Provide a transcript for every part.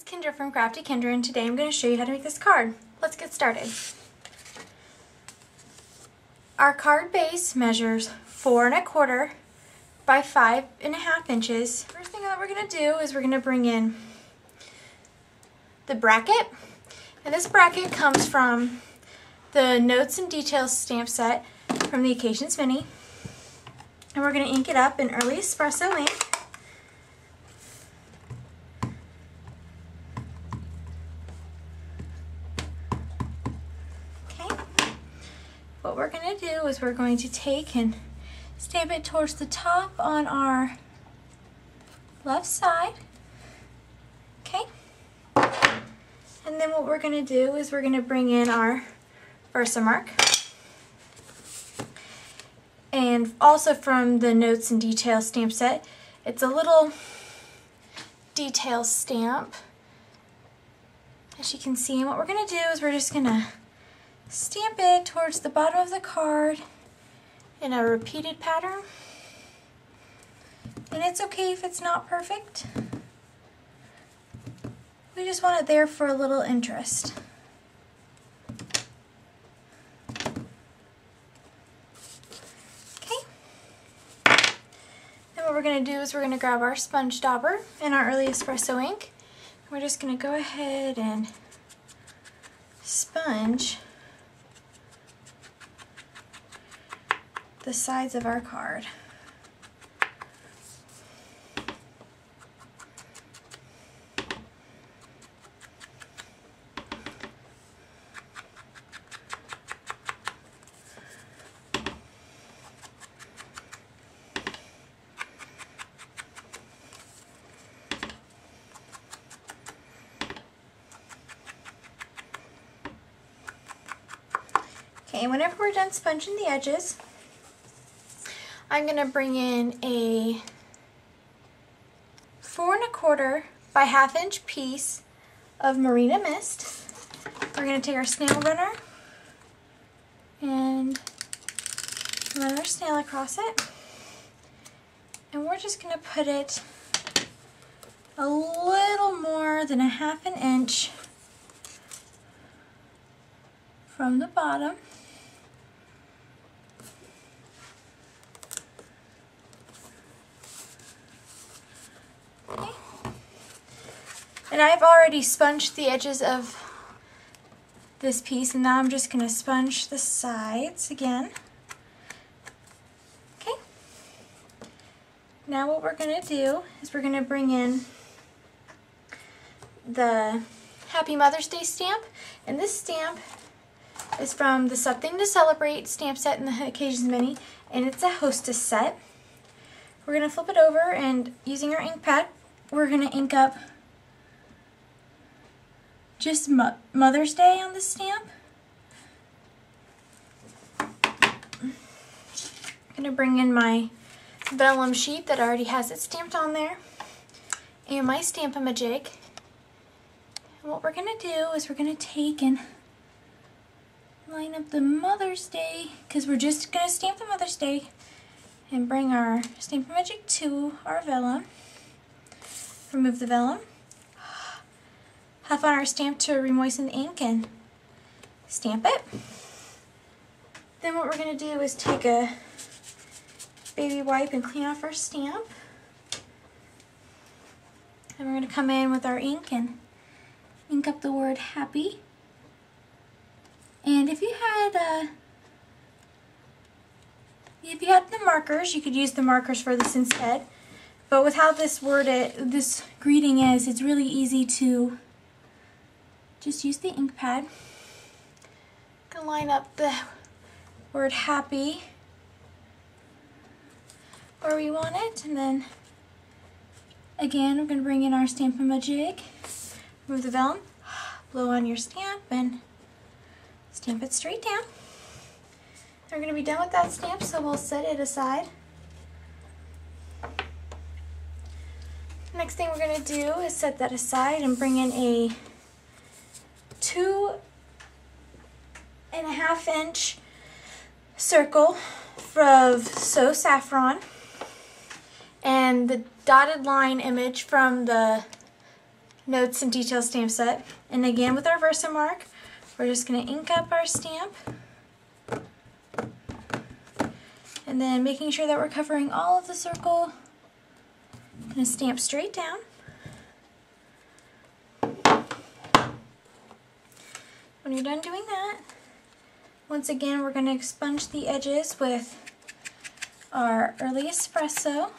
it's Kendra from Crafty Kendra, and today I'm going to show you how to make this card. Let's get started. Our card base measures 4 1/4 by 5 1/2 inches. First thing that we're going to do is we're going to bring in the bracket, and this bracket comes from the Notes and Details stamp set from the Occasions Mini, and we're going to ink it up in Early Espresso ink. What we're going to do is we're going to take and stamp it towards the top on our left side. Okay? And then what we're going to do is we're going to bring in our Versamark. And also from the Notes and Details stamp set, it's a little detail stamp, as you can see. And what we're going to do is we're just going to stamp it towards the bottom of the card in a repeated pattern. And it's okay if it's not perfect. We just want it there for a little interest. Okay. Then what we're going to do is we're going to grab our sponge dauber and our Early Espresso ink. We're just going to go ahead and sponge the sides of our card. Okay, whenever we're done sponging the edges, I'm going to bring in a 4 1/4 by 1/2 inch piece of Marina Mist. We're going to take our snail runner and run our snail across it. And we're just going to put it a little more than 1/2 inch from the bottom. And I've already sponged the edges of this piece, and now I'm just going to sponge the sides again. Okay. Now what we're going to do is we're going to bring in the Happy Mother's Day stamp, and this stamp is from the Something to Celebrate stamp set in the Occasions Mini, and it's a hostess set. We're going to flip it over, and using our ink pad, we're going to ink up just Mother's Day on the stamp. I'm going to bring in my vellum sheet that already has it stamped on there, and my Stamp-A-Majig. And what we're going to do is we're going to take and line up the Mother's Day, because we're just going to stamp the Mother's Day, and bring our Stamp-A-Majig to our vellum. Remove the vellum. Have on our stamp to remoisten the ink and stamp it. Then what we're going to do is take a baby wipe and clean off our stamp. And we're going to come in with our ink and ink up the word happy. And if you had the markers, you could use the markers for this instead. But with how this greeting is, it's really easy to just use the ink pad. I'm going to line up the word happy where we want it, and then again we're going to bring in our Stamp-A-Majig, remove the vellum, blow on your stamp, and stamp it straight down. We're going to be done with that stamp, so we'll set it aside. Next thing we're going to do is set that aside and bring in a 2 1/2 inch circle of So Saffron, and the dotted line image from the Notes and Details stamp set. And again with our Versamark, we're just going to ink up our stamp. And then making sure that we're covering all of the circle. I'm going to stamp straight down. When you're done doing that, once again we're going to expunge the edges with our Early Espresso.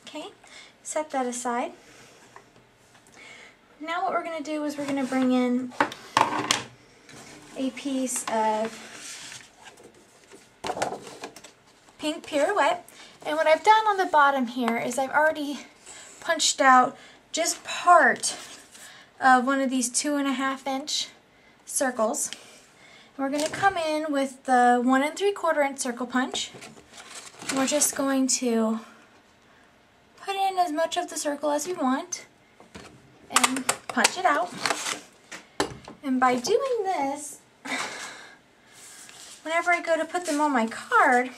Okay, set that aside. Now what we're going to do is we're going to bring in a piece of pink Pirouette. And what I've done on the bottom here is I've already punched out just part of one of these 2.5 inch circles. And we're going to come in with the 1 3/4 inch circle punch. And we're just going to put in as much of the circle as we want and punch it out. And by doing this, whenever I go to put them on my card,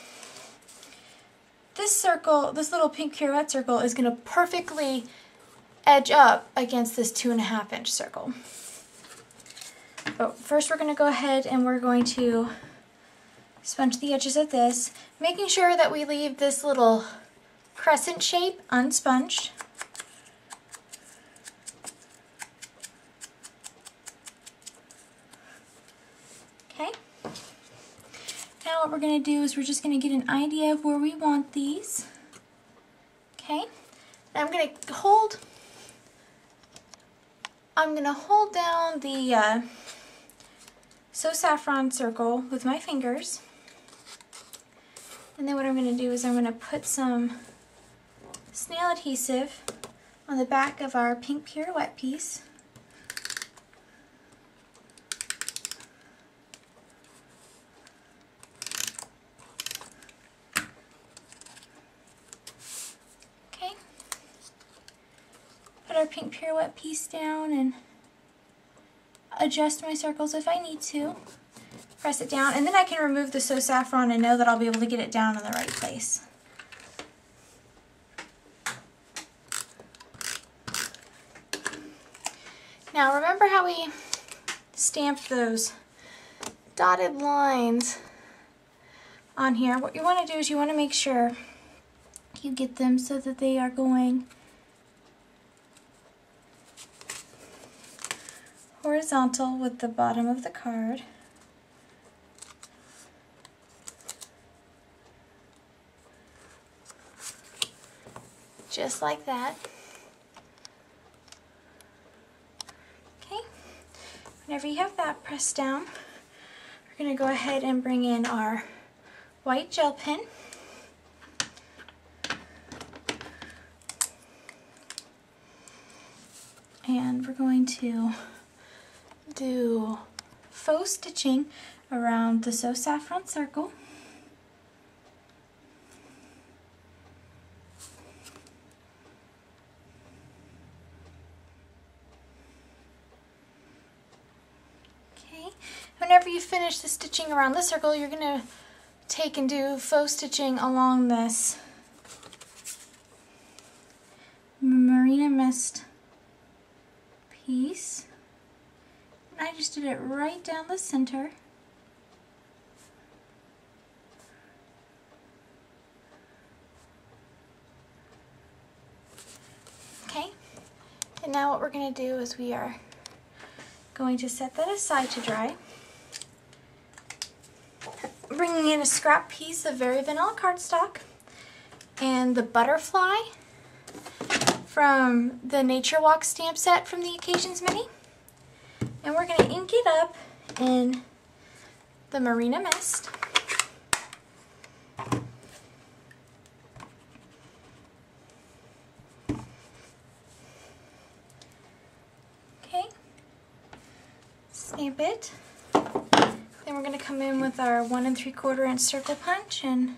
this circle, this little pink Pirouette circle, is going to perfectly edge up against this 2.5 inch circle. But first we're going to go ahead and we're going to sponge the edges of this, making sure that we leave this little crescent shape unsponged. Okay. Now what we're going to do is we're just going to get an idea of where we want these. Okay. Now I'm going to hold down the So Saffron circle with my fingers. And then what I'm going to do is I'm going to put some snail adhesive on the back of our pink Pirouette piece. Okay. Put our pink Pirouette piece down and adjust my circles if I need to. Press it down, and then I can remove the So Saffron and know that I'll be able to get it down in the right place. Now remember how we stamped those dotted lines on here? What you want to do is you want to make sure you get them so that they are going horizontal with the bottom of the card. Just like that. Okay, whenever you have that pressed down, we're going to go ahead and bring in our white gel pen. And we're going to do faux stitching around the So Saffron circle. Okay, whenever you finish the stitching around the circle, you're going to take and do faux stitching along this Marina Mist piece. And I just did it right down the center. Okay, and now what we're going to do is we are going to set that aside to dry. Bringing in a scrap piece of Very Vanilla cardstock and the butterfly from the Nature Walk stamp set from the Occasions Mini. And we're going to ink it up in the Marina Mist. Okay, stamp it. Then we're going to come in with our 1 3/4 inch circle punch and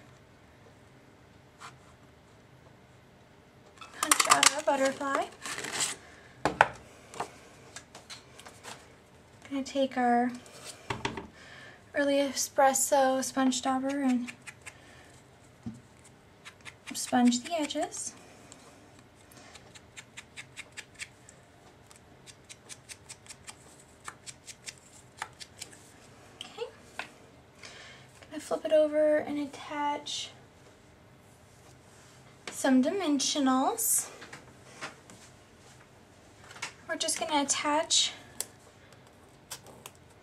punch out our butterfly. Going to take our early espresso sponge dauber and sponge the edges. Okay, gonna flip it over and attach some dimensionals. We're just gonna attach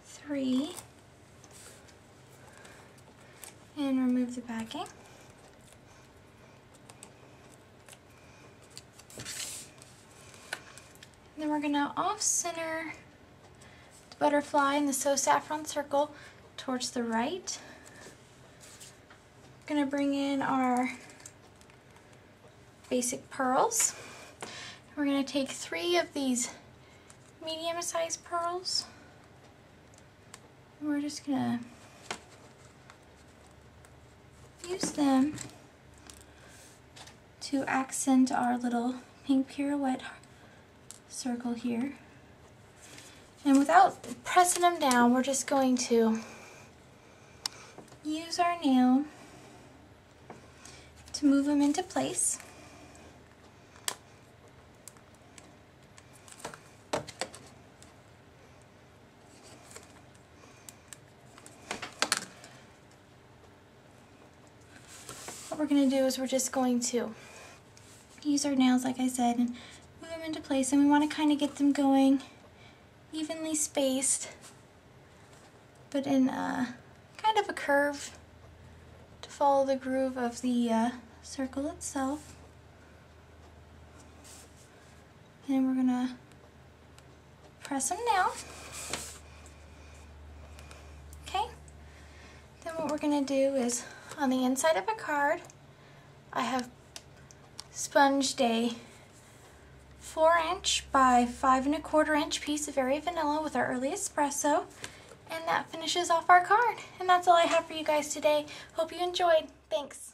3 and remove the backing. Then we're gonna off-center the butterfly in the So Saffron circle towards the right. Gonna bring in our basic pearls. We're gonna take 3 of these medium-sized pearls. We're just gonna use them to accent our little pink pirouette circle here. And without pressing them down, we're just going to use our nail to move them into place. What we're going to do is we're just going to use our nails, like I said, and move them into place, and we want to kind of get them going evenly spaced, but in kind of a curve to follow the groove of the circle itself. And we're going to press them down. Okay, then what we're going to do is on the inside of a card, I have sponged a 4" by 5 1/4" inch piece of Very Vanilla with our early espresso, and that finishes off our card. And that's all I have for you guys today. Hope you enjoyed. Thanks.